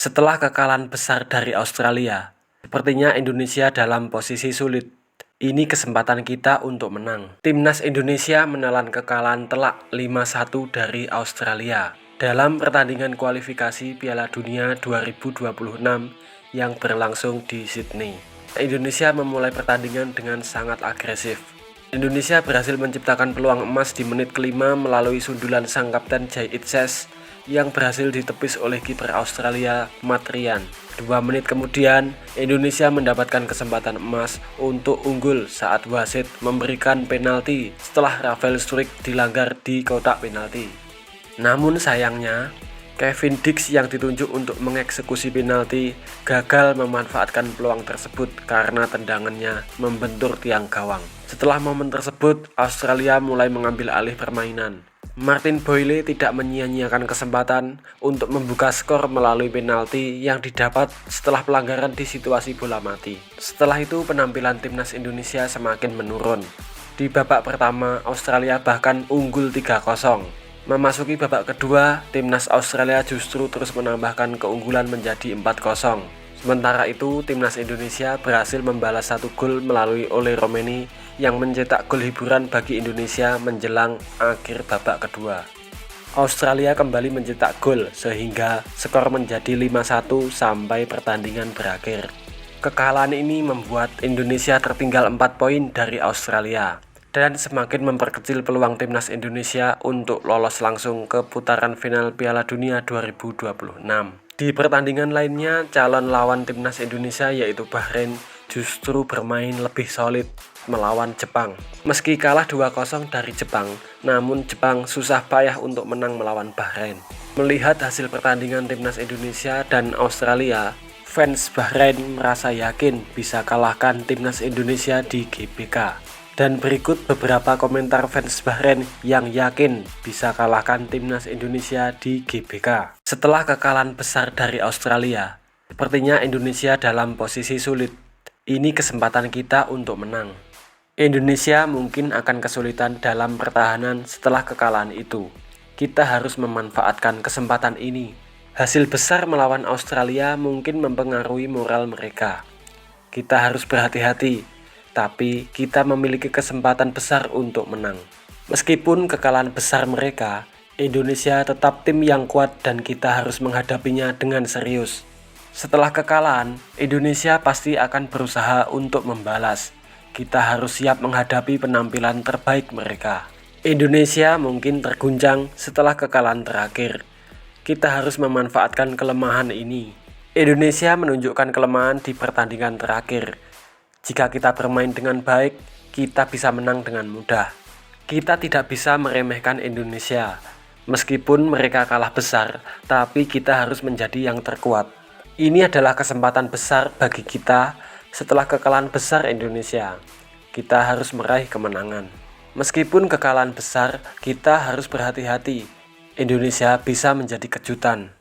Setelah kekalahan besar dari Australia, sepertinya Indonesia dalam posisi sulit. Ini kesempatan kita untuk menang. Timnas Indonesia menelan kekalahan telak 5-1 dari Australia dalam pertandingan kualifikasi Piala Dunia 2026 yang berlangsung di Sydney. Indonesia memulai pertandingan dengan sangat agresif. Indonesia berhasil menciptakan peluang emas di menit kelima melalui sundulan sang kapten Jai Itses yang berhasil ditepis oleh kiper Australia Matt Ryan. 2 menit kemudian, Indonesia mendapatkan kesempatan emas untuk unggul saat wasit memberikan penalti setelah Rafael Struijk dilanggar di kotak penalti. Namun sayangnya, Kevin Dix yang ditunjuk untuk mengeksekusi penalti gagal memanfaatkan peluang tersebut karena tendangannya membentur tiang gawang. Setelah momen tersebut, Australia mulai mengambil alih permainan. Martin Boyle tidak menyia-nyiakan kesempatan untuk membuka skor melalui penalti yang didapat setelah pelanggaran di situasi bola mati. Setelah itu penampilan timnas Indonesia semakin menurun. Di babak pertama, Australia bahkan unggul 3-0. Memasuki babak kedua, timnas Australia justru terus menambahkan keunggulan menjadi 4-0. Sementara itu, timnas Indonesia berhasil membalas 1 gol melalui Ole Romeni yang mencetak gol hiburan bagi Indonesia menjelang akhir babak kedua. Australia kembali mencetak gol sehingga skor menjadi 5-1 sampai pertandingan berakhir. Kekalahan ini membuat Indonesia tertinggal 4 poin dari Australia dan semakin memperkecil peluang timnas Indonesia untuk lolos langsung ke putaran final Piala Dunia 2026. Di pertandingan lainnya, calon lawan timnas Indonesia yaitu Bahrain justru bermain lebih solid melawan Jepang. Meski kalah 2-0 dari Jepang, namun Jepang susah payah untuk menang melawan Bahrain. Melihat hasil pertandingan timnas Indonesia dan Australia, fans Bahrain merasa yakin bisa kalahkan timnas Indonesia di GBK. Dan berikut beberapa komentar fans Bahrain yang yakin bisa kalahkan timnas Indonesia di GBK. Setelah kekalahan besar dari Australia, sepertinya Indonesia dalam posisi sulit. Ini kesempatan kita untuk menang. Indonesia mungkin akan kesulitan dalam pertahanan setelah kekalahan itu. Kita harus memanfaatkan kesempatan ini. Hasil besar melawan Australia mungkin mempengaruhi moral mereka. Kita harus berhati-hati. Tapi kita memiliki kesempatan besar untuk menang. Meskipun kekalahan besar mereka, Indonesia tetap tim yang kuat dan kita harus menghadapinya dengan serius. Setelah kekalahan, Indonesia pasti akan berusaha untuk membalas. Kita harus siap menghadapi penampilan terbaik mereka. Indonesia mungkin terguncang setelah kekalahan terakhir. Kita harus memanfaatkan kelemahan ini. Indonesia menunjukkan kelemahan di pertandingan terakhir. Jika kita bermain dengan baik, kita bisa menang dengan mudah. Kita tidak bisa meremehkan Indonesia. Meskipun mereka kalah besar, tapi kita harus menjadi yang terkuat. Ini adalah kesempatan besar bagi kita setelah kekalahan besar Indonesia. Kita harus meraih kemenangan. Meskipun kekalahan besar, kita harus berhati-hati. Indonesia bisa menjadi kejutan.